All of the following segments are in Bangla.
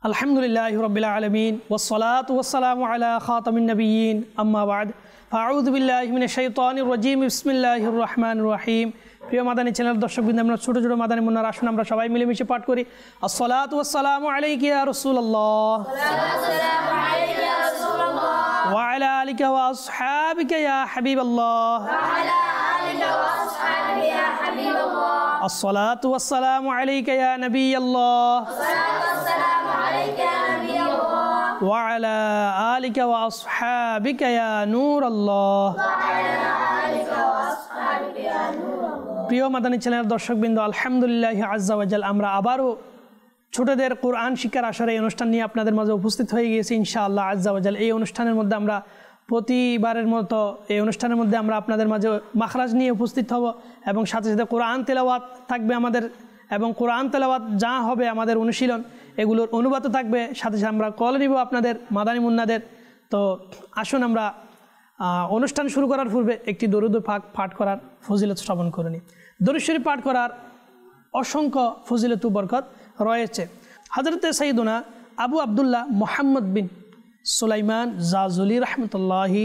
আলহামদুলিল্লাহি রাব্বিল আলামিন ওয়াসসালাতু ওয়াসসালামু আলা খাতামিন নাবিয়্যিন আম্মা বা'দ ফাআউযু বিল্লাহি মিনাশ শাইতানির রাজীম বিসমিল্লাহির রহমানির রহিম। প্রিয় মাদানী চ্যানেল দর্শকবৃন্দ, আমরা ছোট ছোট মাদানী মুন্নার আসুন আমরা সবাই মিলেমিশে পাঠ করি। আসসালাতু ওয়াসসালামু আলাইকা ইয়া রাসূলুল্লাহ ওয়া আলা আলিকা ওয়া আসহাবিকা ইয়া হাবিবাল্লাহ الصلاة والسلام عليك يا نبي الله وعلى آلك وأصحابك يا نور الله। প্রিয় মাদানী চ্যানেলের দর্শকবৃন্দ, আলহামদুলিল্লাহ আজ্জা ওয়াজাল, আমরা আবারও ছোটদের কোরআন শিক্ষার আসরে এই অনুষ্ঠান নিয়ে আপনাদের মাঝে উপস্থিত হয়ে গিয়েছি ইনশাআল্লাহ আজ্জা ওয়াজাল। এই অনুষ্ঠানের মধ্যে আমরা প্রতিবারের মতো এই অনুষ্ঠানের মধ্যে আমরা আপনাদের মাঝে মাখরাজ নিয়ে উপস্থিত হব এবং সাথে সাথে কোরআন তেলাওয়াত থাকবে আমাদের, এবং কোরআন তেলাওয়াত যা হবে আমাদের অনুশীলন এগুলোর অনুবাদও থাকবে। সাথে সাথে আমরা কল নিব আপনাদের মাদানী মুন্নাদের। তো আসুন আমরা অনুষ্ঠান শুরু করার পূর্বে একটি দরুদ পাঠ করার ফজিলত শ্রবণ করে নিই। দরুদ শরীফ পাঠ করার অসংখ্য ফজিলত ও বরকত রয়েছে। হযরতে সাইয়্যিদুনা আবু আবদুল্লাহ মুহাম্মদ বিন সুলাইমান জাজুলি রহমতুল্লাহি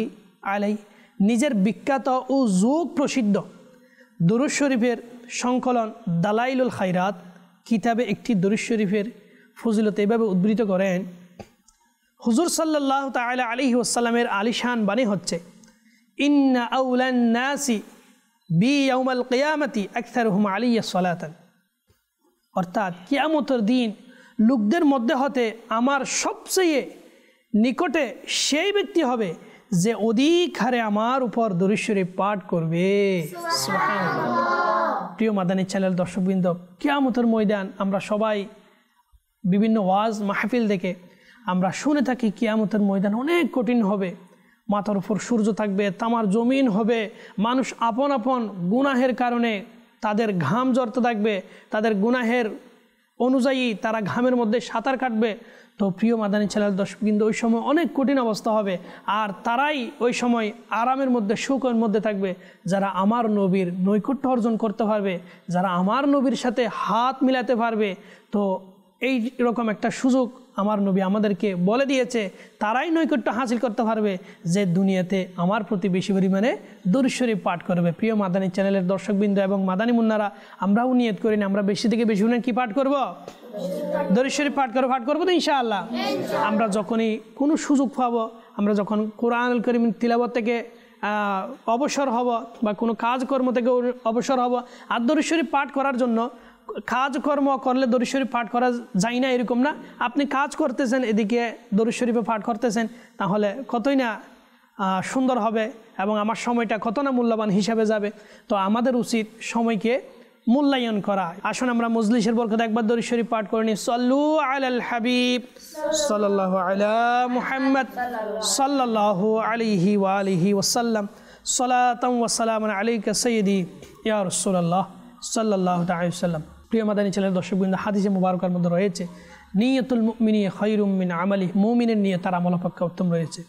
আলাই নিজের বিখ্যাত ও যুগ প্রসিদ্ধ দরুদ শরীফের সংকলন দালাইলুল খায়রাত কিতাবে একটি দরুদ শরীফের ফজিলত এভাবে উদ্ধৃত করেন। হুজুর সাল্লাল্লাহু তাআলা আলাইহি ওয়াসাল্লামের আলিশান বাণী হচ্ছে, ইন্না আউলান নাসি বি ইয়াউমাল কিয়ামতি আকসারুহুম আলাইয়া সালাতান, অর্থাৎ কিয়ামতের দিন লোকদের মধ্যে হতে আমার সবচেয়ে নিকটে সেই ব্যক্তি হবে যে অধিক হারে আমার উপর দরুদ শরীফ পাঠ করবে। সুবহানাল্লাহ। প্রিয় মাদানী চ্যানেল দর্শকবৃন্দ, কিয়ামতের ময়দান আমরা সবাই বিভিন্ন ওয়াজ মাহফিল দেখে আমরা শুনে থাকি কিয়ামতের ময়দান অনেক কঠিন হবে। মাথার উপর সূর্য থাকবে, তামার জমিন হবে, মানুষ আপন আপন গুনাহের কারণে তাদের ঘাম ঝরতে থাকবে, তাদের গুনাহের অনুযায়ী তারা ঘামের মধ্যে সাঁতার কাটবে। তো প্রিয় মাদানী চ্যানেল দর্শকবৃন্দ, ওই সময় অনেক কঠিন অবস্থা হবে, আর তারাই ওই সময় আরামের মধ্যে সুখের মধ্যে থাকবে যারা আমার নবীর নৈকট্য অর্জন করতে পারবে, যারা আমার নবীর সাথে হাত মিলাতে পারবে। তো এই রকম একটা সুযোগ আমার নবী আমাদেরকে বলে দিয়েছে, তারাই নৈকট্য হাসিল করতে পারবে যে দুনিয়াতে আমার প্রতি বেশি পরিমাণে দরুদ শরীফ পাঠ করবে। প্রিয় মাদানী চ্যানেলের দর্শকবৃন্দ এবং মাদানী মুন্নারা, আমরাও নিয়ত করি না আমরা বেশি থেকে বেশি কি পাঠ করব? দরুদ শরীফ পাঠ করবো তো ইনশাআল্লাহ। আমরা যখনই কোনো সুযোগ পাবো, আমরা যখন কোরআনুল কারীম তিলাওয়াত থেকে অবসর হব বা কোনো কাজকর্ম থেকে অবসর হব, আর দরুদ শরীফ পাঠ করার জন্য কাজকর্ম করলে দরুদ শরীফ পাঠ করা যায় না এরকম না। আপনি কাজ করতেছেন, এদিকে দরুদ শরীফে পাঠ করতেছেন, তাহলে কতই না সুন্দর হবে এবং আমার সময়টা কত না মূল্যবান হিসাবে যাবে। তো আমাদের উচিত সময়কে মূল্যায়ন করা। আসুন আমরা মজলিসের বরকতে একবার দরুদ শরীফ পাঠ করে নিই। সাল্লু আলাল হাবিব সাল্লাল্লাহু আলা মুহাম্মদ সাল্লাল্লাহু আলাইহি ওয়া আলিহি ওয়াসাল্লাম, সালাতান ওয়া সালামান আলাইকা সাইয়্যিদি ইয়া রাসূলুল্লাহ সাল্লাল্লাহু তাআলা আলাইহি ওয়াসাল্লাম। প্রিয় মাদানী চ্যানেলের দর্শকবৃন্দ, হাদিসে মুবারকার মধ্যে রয়েছে, নিয়তুল মুমিনি খায়রুম মিন আমালি, মুমিনের নিয়ত তার আমল অপেক্ষা উত্তম রয়েছে।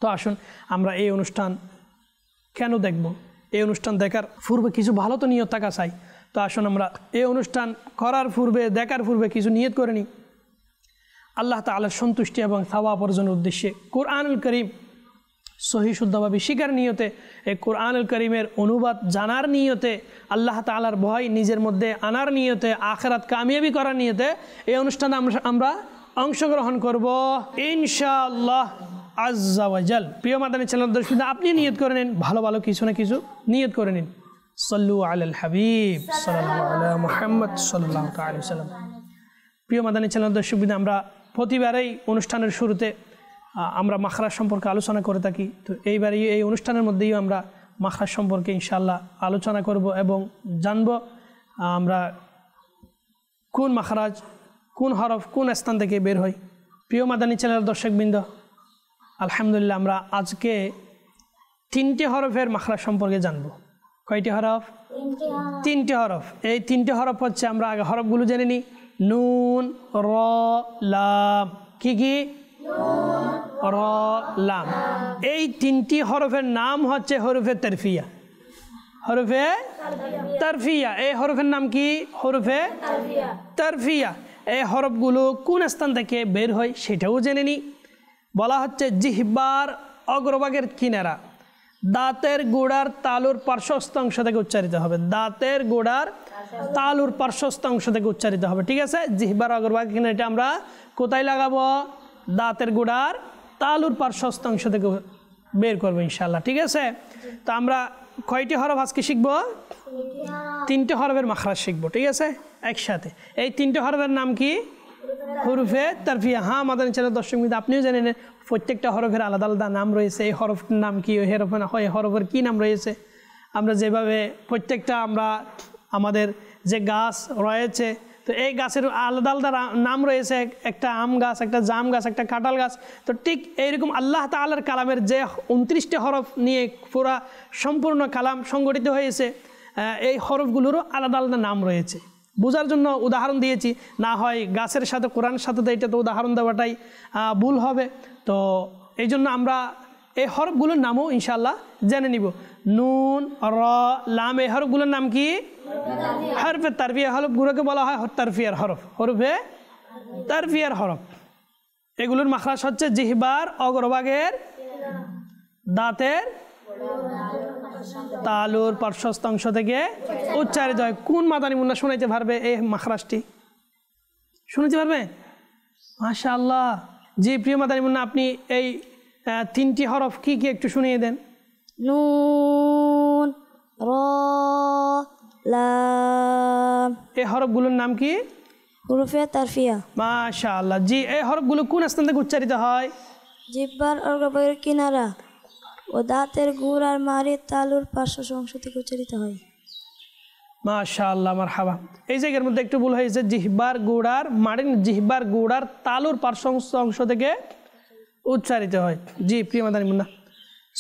তো আসুন আমরা এই অনুষ্ঠান কেন দেখব, এই অনুষ্ঠান দেখার পূর্বে কিছু ভালো তো নিয়ত থাকা চাই। তো আসুন আমরা এই অনুষ্ঠান করার পূর্বে, দেখার পূর্বে কিছু নিয়ত করে নিই। আল্লাহ তাআলার সন্তুষ্টি এবং সওয়াব অর্জনের উদ্দেশ্যে কোরআনুল কারীম সহি শুদ্ধভাবে শিখার নিয়তে, এই কোরআনুল কারীমের অনুবাদ জানার নিয়তে, আল্লাহ তাআলার ভয় নিজের মধ্যে আনার নিয়তে, আখিরাত কামিয়াবি করার নিয়তে এই অনুষ্ঠানে আমরা অংশগ্রহণ করব ইনশাআল্লাহ আজ্জা ওয়াজাল। প্রিয় মাদানী চ্যানেল দর্শক, আপনি নিয়ত করে নিন, ভালো ভালো কিছু না কিছু নিয়ত করে নিন। সাল্লু আলাল হাবিব সাল্লাল্লাহু আলা মুহাম্মদ সাল্লাল্লাহু আলাইহি ওয়াসাল্লাম। প্রিয় মাদানী চ্যানেল দর্শক, আমরা প্রতিবারেই অনুষ্ঠানের শুরুতে আমরা মাখরাজ সম্পর্কে আলোচনা করে থাকি। তো এইবারই এই অনুষ্ঠানের মধ্যেই আমরা মাখরাজ সম্পর্কে ইনশাআল্লাহ আলোচনা করব এবং জানব আমরা কোন মাখরাজ, কোন হরফ কোন স্থান থেকে বের হয়। প্রিয় মাদানী চ্যানেল দর্শকবৃন্দ, আলহামদুলিল্লাহ আমরা আজকে 3টে হরফের মাখরাজ সম্পর্কে জানব। কয়টি হরফ? 3টে হরফ। এই 3টে হরফ হচ্ছে, আমরা আগে হরফগুলো জেনে নিই। নুন, র, লাম। কি কি? র, লাম। এই 3টি হরফের নাম হচ্ছে হরফে তারফিয়া। হরফে তারফিয়া। এই হরফের নাম কি? হরফে তারফিয়া। এই হরফগুলো কোন স্থান থেকে বের হয় সেটাও জেনে নিই। বলা হচ্ছে জিহ্বার অগ্রভাগের কিনারা দাঁতের গোড়ার তালুর পার্শ্বস্থ অংশ থেকে উচ্চারিত হবে। দাঁতের গোড়ার তালুর পার্শ্বস্থ অংশ থেকে উচ্চারিত হবে, ঠিক আছে। জিহ্বার অগ্রভাগের কিনারা, এটা আমরা কোথায় লাগাবো? দাঁতের গোড়ার তালুর পার্শ্বস্থ অংশ থেকে বের করবো ইনশাল্লাহ, ঠিক আছে। তো আমরা কয়টি হরফ আজকে শিখবো? 3টে হরফের মাখরাজ শিখবো, ঠিক আছে, একসাথে। এই 3টে হরফের নাম কি? হরফে তারফিয়া। হ্যাঁ, আমাদের চ্যানেল দর্শক মিত্র, আপনিও জানেন প্রত্যেকটা হরফের আলাদা আলাদা নাম রয়েছে। এই হরফের নাম কি, ওই হরফের কী নাম রয়েছে। আমরা যেভাবে প্রত্যেকটা আমাদের যে গাছ রয়েছে, তো এই গাছের আলাদা আলাদা নাম রয়েছে। একটা আম গাছ, একটা জাম গাছ, একটা কাঁঠাল গাছ। তো ঠিক এইরকম আল্লাহ তাআলার কালামের যে 29টা হরফ নিয়ে পুরা সম্পূর্ণ কালাম সংগঠিত হয়েছে, এই হরফগুলোরও আলাদা আলাদা নাম রয়েছে। বোঝার জন্য উদাহরণ দিয়েছি, না হয় গাছের সাথে কোরআনের সাথে তো এটা তো উদাহরণ দেওয়াটাই ভুল হবে। তো এই জন্য আমরা এই হরফগুলোর নামও ইনশাআল্লাহ জেনে নিব। নুন, র, লাম, এই হরফগুলোর নাম কি? হরফে তারফিয়া। হরফগুলোকে বলা হয় তারফিয়ার হরফ, হরফে তারফিয়ার হরফ। এগুলোর মাখরাজ হচ্ছে জিহ্বার অগ্রভাগের দাঁতের তালুর পার্শ্বস্থ অংশ থেকে উচ্চারিত হয়। কোন মাদানী মুন্না শোনাইতে পারবে এই মাখরাজটি? শুনাইতে পারবে? মাশাআল্লাহ। জি প্রিয় মাদানী মুন্না, আপনি এই 3টি হরফ কি কি একটু শুনিয়ে দেন। নুন, র, লাম। এই হরফগুলোর নাম কি? হরফে তারফিয়া। মাশাআল্লাহ। জি, এই হরফগুলো কোন স্থান থেকে উচ্চারিত হয়? জিহ্বার অগ্রভাগের কিনারা ও দাঁতের গোড়ার মাড়ির তালুর পার্শ্ব অংশ থেকে উচ্চারিত হয়। মাশাআল্লাহ, মারহাবা। এই জায়গার মধ্যে একটু ভুল হয়েছে, জিহ্বার গোড়ার মাড়ির, জিহ্বার গোড়ার তালুর পার্শ্ব অংশ থেকে উচ্চারিত হয়। জি প্রিয় মাদানী মুন্না,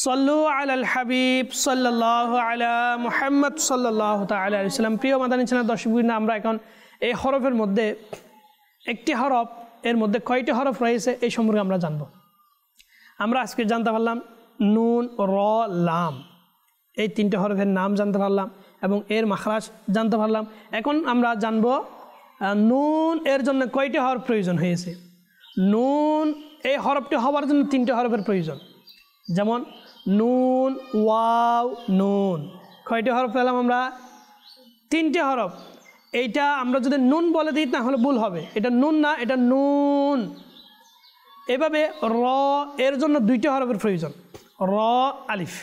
সল্লু আলাল হাবিব সাল্লাল্লাহু আলা মুহাম্মদ সাল্লাল্লাহু তাআলা আলাইহি ওয়াসাল্লাম। প্রিয় মাদানী চ্যানেল দর্শকবৃন্দ, আমরা এখন এই হরফের মধ্যে একটি হরফ, এর মধ্যে কয়টি হরফ রয়েছে এই সম্পর্কে আমরা জানব। আমরা আজকে জানতে পারলাম নুন, র, লাম, এই 3টে হরফের নাম জানতে পারলাম এবং এর মাখরাজ জানতে পারলাম। এখন আমরা জানব নুন এর জন্য কয়টি হরফ প্রয়োজন হয়েছে। নুন এই হরফটি হওয়ার জন্য 3টে হরফের প্রয়োজন। যেমন নুন, ওয়াও, নুন। কয়টি হরফ পেলাম আমরা? 3টে হরফ। এইটা আমরা যদি নুন বলে দিই তাহলে ভুল হবে, এটা নুন না, এটা নুন। এভাবে র এর জন্য 2টে হরফের প্রয়োজন, র, আলিফ।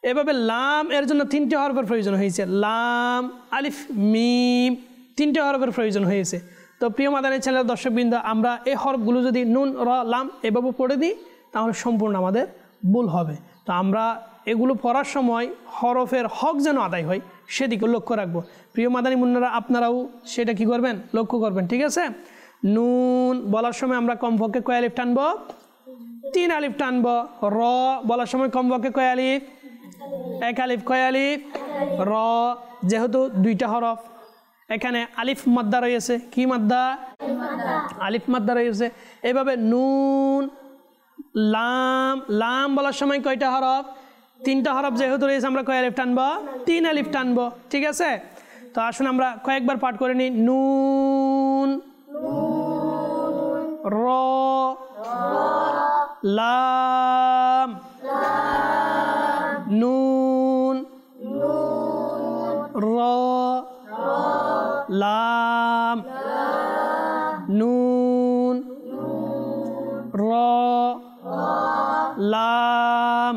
এভাবে লাম এর জন্য 3টে হরফের প্রয়োজন হয়েছে, লাম, আলিফ, মিম, 3টে হরফের প্রয়োজন হয়েছে। তো প্রিয় মাদানী চ্যানেলের দর্শকবৃন্দ, আমরা এই হরফগুলো যদি নুন, র, লাম এভাবে পড়ে দিই তাহলে সম্পূর্ণ আমাদের ভুল হবে। তো আমরা এগুলো পড়ার সময় হরফের হক যেন আদায় হয় সেদিকে লক্ষ্য রাখবো। প্রিয় মাদানী মুন্নারা, আপনারাও সেটা কি করবেন? লক্ষ্য করবেন, ঠিক আছে। নুন বলার সময় আমরা কমপক্ষে কয় আলিফ টানবো? 3 আলিফ টানবো। র বলার সময় কমপক্ষে কয় আলিফ? 1 আলিফ। কয় আলিফ? র। যেহেতু 2টা হরফ, এখানে আলিফ মাদ্দা রয়েছে। কি মাদ্দা? আলিফ মাদ্দা রয়েছে। এভাবে নুন, লাম, লাম বলার সময় কয়টা হরফ? 3টা হরফ যেহেতু রয়েছে, আমরা কয় আলিফ টানবো? 3 আলিফ টানবো, ঠিক আছে। তো আসুন আমরা কয়েকবার পাঠ করে নিই। নুন, র, লাম, নুন, র, লাম, নুন, র, লাম।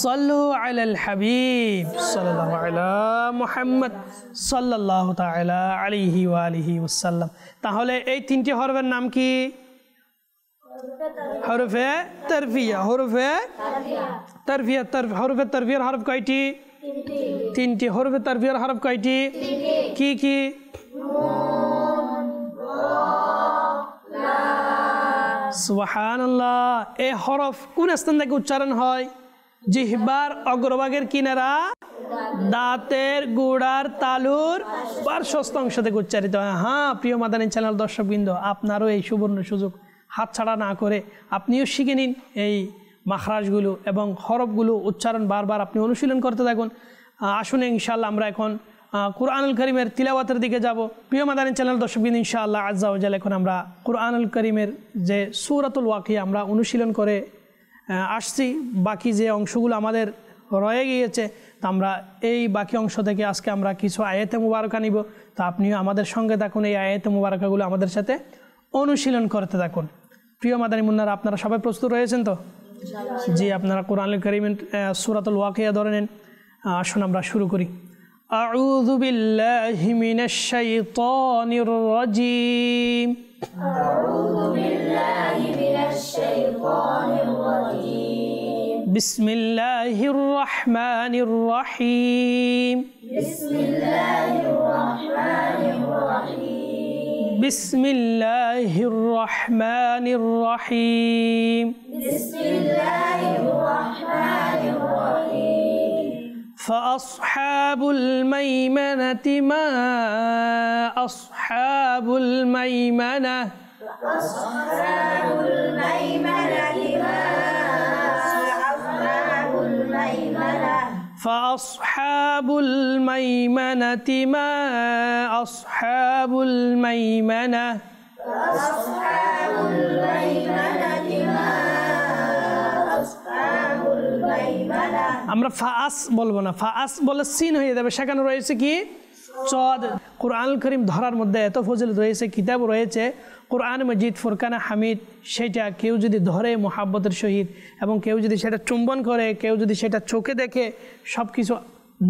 সল্লু আলাল হাবিব সাল্লাল্লাহু আলা মুহাম্মদ সাল্লাল্লাহু তাআলা আলাইহি ওয়া আলিহি ওয়াসাল্লাম। তাহলে এই 3টি হরফের নাম কি? হরফে তারফিয়া। হরফে তারফিয়া। হরফে তারফিয়ার হরফ কয়টি? 3টি। হরফে তারফিয়ার হরফ কয়টি? কি কি? সুবহানাল্লাহ। এই হরফ কোন স্থান থেকে উচ্চারণ হয়? জিহ্বার অগ্রভাগের কিনারা দাঁতের গোড়ার তালুর পার্শ্বস্থ অংশ থেকে উচ্চারিত হয়। হ্যাঁ প্রিয় মাদানী চ্যানেল দর্শকবৃন্দ, আপনারও এই সুবর্ণ সুযোগ হাতছাড়া না করে আপনিও শিখে নিন এই মাখরাজগুলো এবং হরফগুলো উচ্চারণ বারবার আপনি অনুশীলন করতে থাকুন। আসুন ইনশাআল্লাহ আমরা এখন কুরআনুল কারীমের তিলাওয়াতের দিকে যাব। প্রিয় মাদানী চ্যানেল দর্শকবৃন্দ, ইনশাআল্লাহ আজ্জা ওয়া জাল এখন আমরা কুরআনুল কারীমের যে সূরাতুল ওয়াকিয়া আমরা অনুশীলন করে আসছি। বাকি যে অংশগুলো আমাদের রয়ে গিয়েছে, তা আমরা এই বাকি অংশ থেকে আজকে আমরা কিছু আয়াতে মুবারকা নিব। তো আপনিও আমাদের সঙ্গে থাকুন, এই আয়াতে মুবারকাগুলো আমাদের সাথে অনুশীলন করতে থাকুন। প্রিয় মাদানী মুন্নারা, আপনারা সবাই প্রস্তুত রয়েছেন তো? জি, আপনারা কুরআনুল কারীমের সূরাতুল ওয়াকিয়া ধরে নেন। আসুন আমরা শুরু করি। আউযু বিল্লাহি মিনাশ শাইতানির রাজীম। আউযু বিল্লাহি মিনাশ শাইতানির রাজীম। বিসমিল্লাহির রহমানির রহিম। বিসমিল্লাহির রহমানির রহিম। বিসমিল্লাহির রহমানির রহিম। বিসমিল্লাহির রহমানির রহিম। فأصحاب الميمنة ما أصحاب الميمنة. فأصحاب الميمنة ما أصحاب الميمنة. فأصحاب الميمنة ما أصحاب الميمنة. فأصحاب الميمنة ما أصحاب الميمنة. আমরা ফাআস বলবো না, ফাআস বলে সিন হয়ে যাবে। সেখানে রয়েছে কি চদ। কুরআনুল কারীম ধরার মধ্যে এত ফজিলত রয়েছে, কিতাব রয়েছে কুরআন মজিদ, ফুরকান হামিদ। সেটা কেউ যদি ধরে মোহাব্বতের সহিত এবং কেউ যদি সেটা চুম্বন করে, কেউ যদি সেটা চোখে দেখে, সব কিছু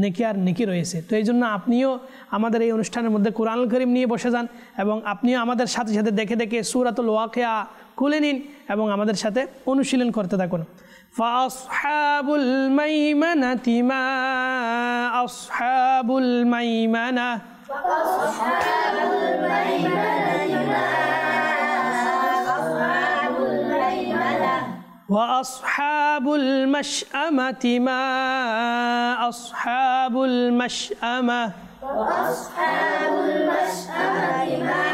নেকি আর নেকি রয়েছে। তো এই জন্য আপনিও আমাদের এই অনুষ্ঠানের মধ্যে কুরআনুল কারীম নিয়ে বসে যান এবং আপনিও আমাদের সাথে সাথে দেখে দেখে সূরাতুল ওয়াকিয়া খুলে নিন এবং আমাদের সাথে অনুশীলন করতে থাকুন। فأصحاب الميمنة ما أصحاب الميمنة. فأصحاب الميمنة ما أصحاب الميمنة. وأصحاب المشأمة ما أصحاب المشأمة. وأصحاب المشأمة ما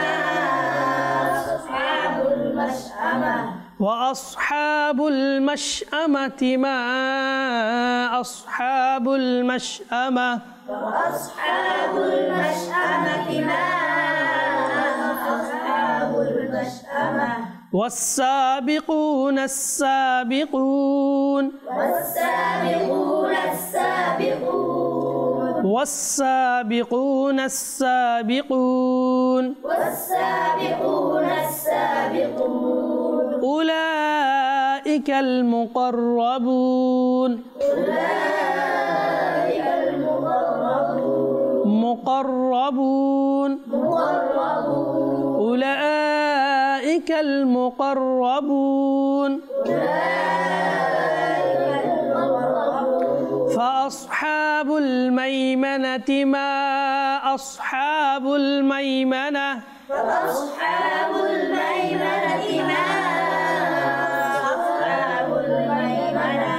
أصحاب المشأمة. وأصحاب المشأمة ما أصحاب المشأمة. وأصحاب المشأمة ما أصحاب المشأمة. والسابقون السابقون. والسابقون السابقون. والسابقون السابقون. والسابقون السابقون. أولئك المقربون. أولئك المقربون. مقربون. مقربون. أولئك المقربون. أولئك المقربون. فأصحاب الميمنة ما أصحاب الميمنة. فأصحاب الميمنة ما أصحاب الميمنة.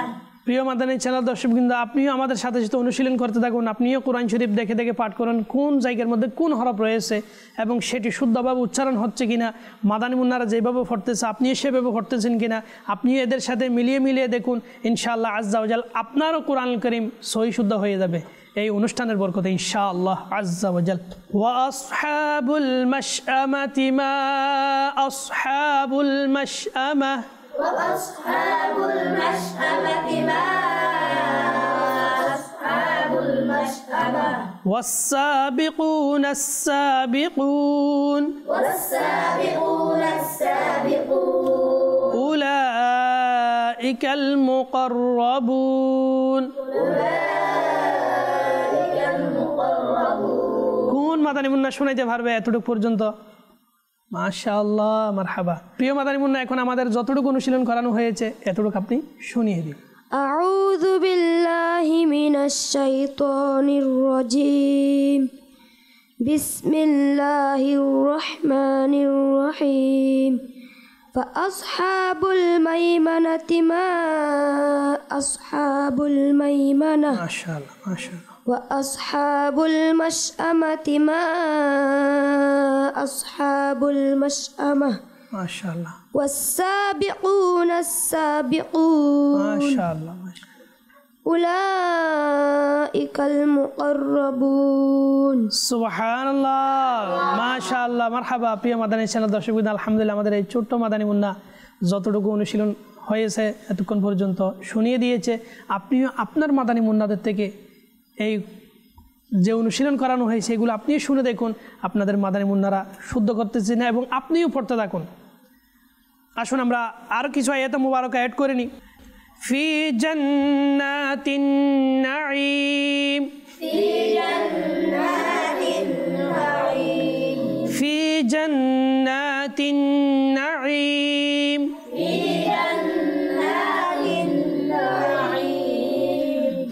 প্রিয় মাদানী চ্যানেল দর্শকবৃন্দ, আপনিও আমাদের সাথে সাথে অনুশীলন করতে থাকুন। আপনিও কোরআন শরীফ দেখে দেখে পাঠ করুন, কোন জায়গার মধ্যে কোন হরফ রয়েছে এবং সেটি শুদ্ধভাবে উচ্চারণ হচ্ছে কিনা। মাদানী মুন্নারা যেভাবে পড়তেছে আপনিও সেভাবে পড়তেছেন কিনা, আপনিও এদের সাথে মিলিয়ে মিলিয়ে দেখুন। ইনশাআল্লাহ আজ্জা ওয়া জাল আপনারও কুরআনুল কারীম সহি শুদ্ধ হয়ে যাবে এই অনুষ্ঠানের বরকতে ইনশাআল্লাহ আজ্জা ওয়া জাল। ওয়া আসহাবুল মাশআমাতি মা আসহাবুল মাশআমা। وأصحاب المشأمة ما أصحاب المشأمة. والسابقون السابقون. والسابقون السابقون. أولئك المقربون. أولئك المقربون. কোন মাদানী মুন্না শুনাইতে পারবে এতটুকু পর্যন্ত? মাশাআল্লাহ, মারহাবা। প্রিয় মাদানী মুন্না, এখন আমাদের যতটুকু অনুশীলন করানো হয়েছে এতটুকু আপনি শুনিয়ে দিন। আউযু বিল্লাহি মিনাশ শাইতানির রাজীম। বিসমিল্লাহির রহমানির রহিম। ফাআসহাবুল মাইমানাতি মা আসহাবুল মাইমানা। মাশাআল্লাহ মাশাআল্লাহ। وأصحاب المشأمة ما أصحاب المشأمة. ما شاء الله. والسابقون السابقون. ما شاء الله ما شاء الله. উলাইকাল মুকাররাবুন। সুবহানাল্লাহ, মাশাআল্লাহ, মারহাবা। প্রিয় মাদানী চ্যানেল দর্শকবৃন্দ, আলহামদুলিল্লাহ আমাদের এই ছোট্ট মাদানী মুন্না যতটুকু অনুশীলন হয়েছে এতক্ষণ পর্যন্ত শুনিয়ে দিয়েছে। আপনিও আপনার মাদানী মুন্নাদের থেকে এই যে অনুশীলন করানো হয়েছে এগুলো আপনিও শুনে দেখুন, আপনাদের মাদানী মুন্নারা শুদ্ধ করতেছে না এবং আপনিও পড়তে থাকুন। আসুন আমরা আরও কিছু আয়াতে মুবারকা অ্যাড করে নিই। ফি জান্নাতিন নাঈম, ফি জান্নাতিন নাঈম,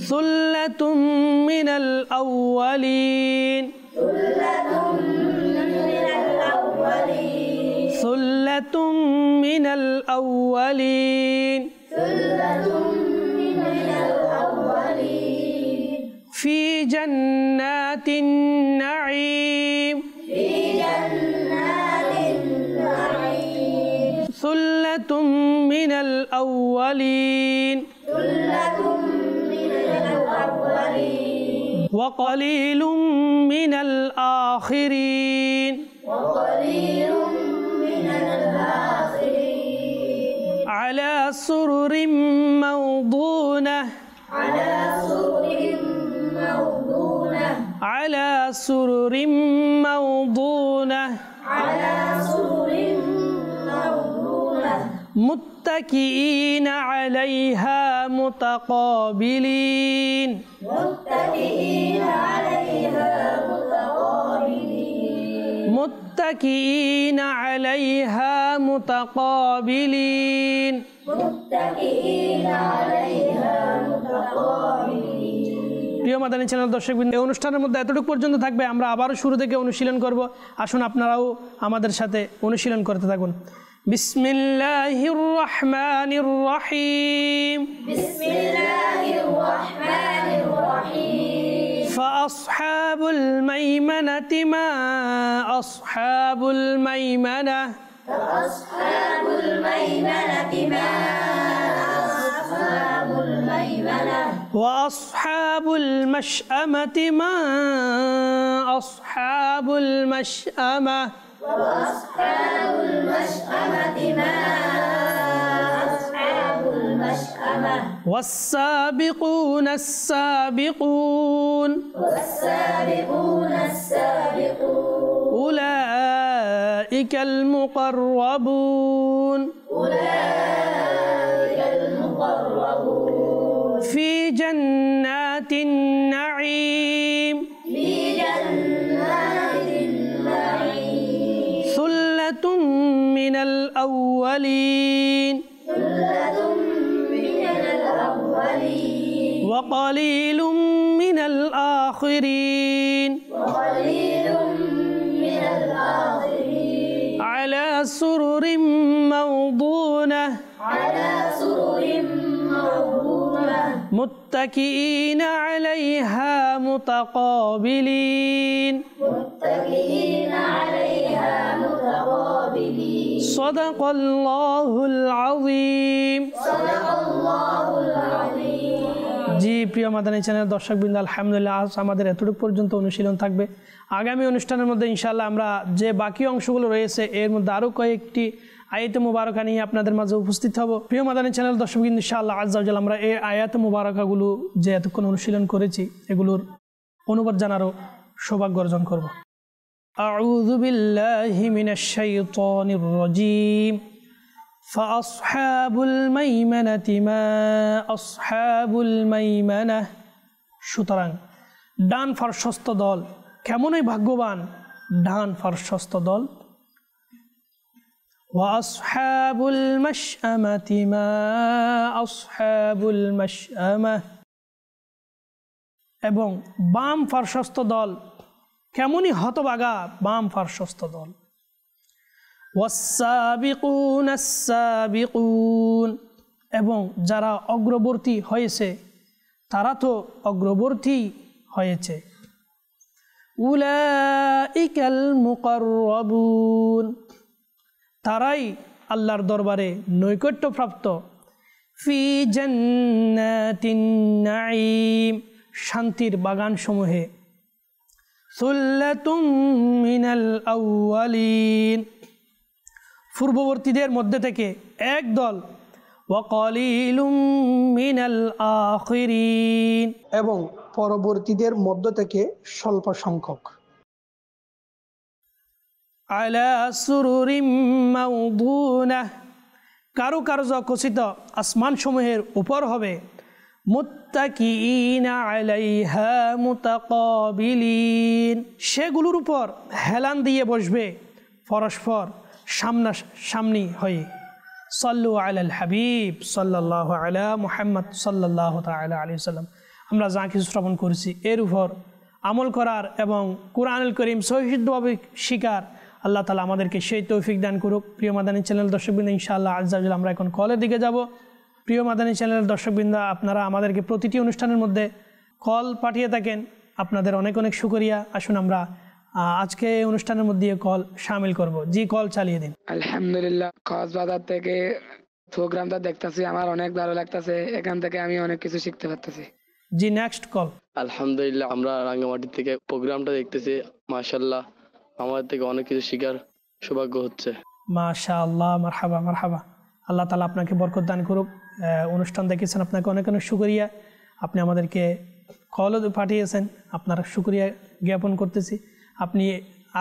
সুল্লাতুম মিনাল আউয়ালিন, সুল্লাতুম মিনাল আউয়ালিন, ফি জান্নাতিন নাঈম, সুল্লাতুম মিনাল আউয়ালিন, ওয়া কলিলুম মিনাল আখিরিন, আলা সুরুরিম মাওদুনাহ, على سرر موضونة متكئين عليها متقابلين، متكئين عليها متقابلين، প্রিয় মাদানী চ্যানেল দর্শকবৃন্দ, এই অনুষ্ঠানের মধ্যে এতটুকু পর্যন্ত থাকবে। আমরা আবারও শুরু থেকে অনুশীলন করব। আসুন আপনারাও আমাদের সাথে অনুশীলন করতে থাকুন। বিসমিল্লাহির রহমানির রহিম, বিসমিল্লাহির রহমানির রহিম, ফাআসহাবুল মাইমানাতি মা আসহাবুল মাইমানা, ফাআসহাবুল মাইমানাতি মা আসহাবুল মাইমানা, وأصحاب المشأمة ما أصحاب المشأمة، وأصحاب المشأمة ما أصحاب المشأمة، والسابقون السابقون، والسابقون السابقون، أولئك المقربون، أولئك المقربون، في جنات النعيم، في جنات النعيم، ثلة من الأولين، ثلة من الأولين، وقليل من الآخرين، وقليل من الآخرين، على سرر موضونة، على سرر موضونة، متكئين عليها متقابلين، متكئين عليها متقابلين، صدق الله العظيم، صدق الله العظيم। জি প্রিয় মাদানী চ্যানেল দর্শকবৃন্দ, আলহামদুলিল্লাহ আজ আমাদের এতটুকু পর্যন্ত অনুশীলন থাকবে। আগামী অনুষ্ঠানের মধ্যে ইনশাআল্লাহ আমরা যে বাকি অংশগুলো রয়েছে এর মধ্যে আরও কয়েকটি আয়াতে মুবারকা নিয়ে আপনাদের মাঝে উপস্থিত হব। প্রিয় মাদানী চ্যানেল দর্শকবৃন্দ, ইনশাআল্লাহ আজ্জা ওয়া জাল আমরা এই আয়াতে মুবারকাগুলো যে এতক্ষণ অনুশীলন করেছি এগুলোর অনুবাদ জানারও সৌভাগ্য অর্জন করব। আউযু বিল্লাহি মিনাশ শাইতানির রাজীম, ফাআসহাবুল মাইমানাতি মা আসহাবুল মাইমানাহ। সুতরাং ডান পার্শ্বস্থ দল কেমনই ভাগ্যবান, ডান পার্শ্বস্থ দল। ওয়াসহাবুল মাশআমাতি মা আসহাবুল মাশআমাহ, এবং বাম পার্শ্বস্থ দল কেমনই হতভাগা বাম পার্শ্বস্থ দল। ওয়াসসাবিকুন আস-সাবিকুন, এবং যারা অগ্রবর্তী হয়েছে তারা তো অগ্রবর্তী হয়েছে। উলাইকাল মুকাররাবুন, তারাই আল্লাহর দরবারে নৈকট্যপ্রাপ্ত। ফি জান্নাতিন নাঈম, শান্তির বাগানসমূহে। সুল্লাতুম মিনাল আউয়ালিন, পূর্ববর্তীদের মধ্যে থেকে একদল। ওয়া কালিলুম মিনাল আখিরিন, এবং পরবর্তীদের মধ্য থেকে স্বল্প সংখ্যক। আলা সুরুরিম মাউদুনাহ, কারুকার্য খচিত আসমানসমূহের উপর হবে। মুত্তাকিইনা আলাইহা মুতাকাবিলিন, সেগুলোর উপর হেলান দিয়ে বসবে পরস্পর সামনাসামনি হয়ে। সাল্লু আলাল হাবিব সাল্লাল্লাহু আলা মুহাম্মদ সাল্লাল্লাহু তাআলা আলাইহি ওয়াসাল্লাম। আমরা যা কিছু শ্রবণ করেছি এর উপর আমল করার এবং কুরআনুল কারীম সহিষ্ণুভাবে শিকার আল্লাহ তাআলা আমাদেরকে সেই তৌফিক দান করুক। প্রিয় মাদানী চ্যানেল দর্শকবৃন্দ, ইনশাআল্লাহ আজ্জা ওয়া জাল্লা আমরা এখন কলের দিকে যাব। প্রিয় মাদানী চ্যানেলের দর্শকবৃন্দ, আপনারা আমাদেরকে প্রতিটি অনুষ্ঠানের মধ্যে কল পাঠিয়ে থাকেন, আপনাদের অনেক অনেক শুকরিয়া। আসুন আমরা আজকে এই অনুষ্ঠানের মধ্যে কল শামিল করব। জি, কল চালিয়ে দিন। আলহামদুলিল্লাহ, কক্সবাজার থেকে প্রোগ্রামটা দেখতেছি, আমার অনেক ভালো লাগতেছে, এখান থেকে আমি অনেক কিছু শিখতে পারতেছি। জি, নেক্সট কল। আলহামদুলিল্লাহ, আমরা রাঙ্গামাটি থেকে প্রোগ্রামটা দেখতেছি, মাশাআল্লাহ আমাদের থেকে অনেক কিছু শিখার সৌভাগ্য হচ্ছে। মাশাআল্লাহ, মারহাবা মারহাবা। আল্লাহ তাআলা আপনাকে বরকত দান করুক। অনুষ্ঠান দেখেছেন, আপনাকে অনেক অনেক শুকরিয়া। আপনি আমাদেরকে কলও পাঠিয়েছেন, আপনার শুকরিয়া জ্ঞাপন করতেছি। আপনি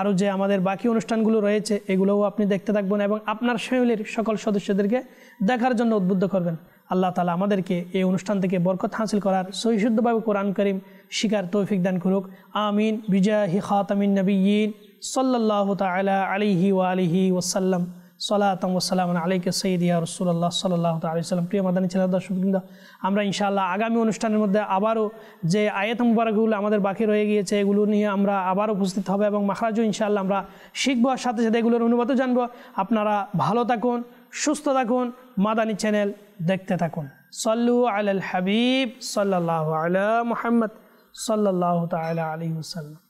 আরও যে আমাদের বাকি অনুষ্ঠানগুলো রয়েছে এগুলোও আপনি দেখতে থাকবেন এবং আপনার ফ্যামিলির সকল সদস্যদেরকে দেখার জন্য উদ্বুদ্ধ করবেন। আল্লাহ তাআলা আমাদেরকে এই অনুষ্ঠান থেকে বরকত হাসিল করার সহিশুদ্ধভাবে কোরআন কারীম শিকার তৌফিক দান করুক। আমিন বিজাহি খাতামিন নবিয়্যিন সাল্লাল্লাহু তাআলা আলাইহি ওয়া আলিহি ওয়াসাল্লাম। সালাতাম ওয়া সালামান আলাইকা সাইয়্যিদি ইয়া রাসূলুল্লাহ সাল্লাল্লাহু তাআলা আলাইহি ওয়াসাল্লাম। প্রিয় মাদানী চ্যানেল দর্শকবৃন্দ, আমরা ইনশাআল্লাহ আগামী অনুষ্ঠানের মধ্যে আবারও যে আয়াত মুবারকগুলো আমাদের বাকি রয়ে গিয়েছে এগুলো নিয়ে আমরা আবার উপস্থিত হবে এবং মাখরাজও ইনশাআল্লাহ আমরা শিখবো, আর সাথে সাথে এগুলোর অনুবাদ জানবো। আপনারা ভালো থাকুন, সুস্থ থাকুন, মাদানী চ্যানেল দেখতে থাকুন। সাল্লু আলাল হাবিব সাল্লাল্লাহু আলা মুহাম্মদ সাল্লাল্লাহু তাআলা আলাইহি ওয়াসাল্লাম।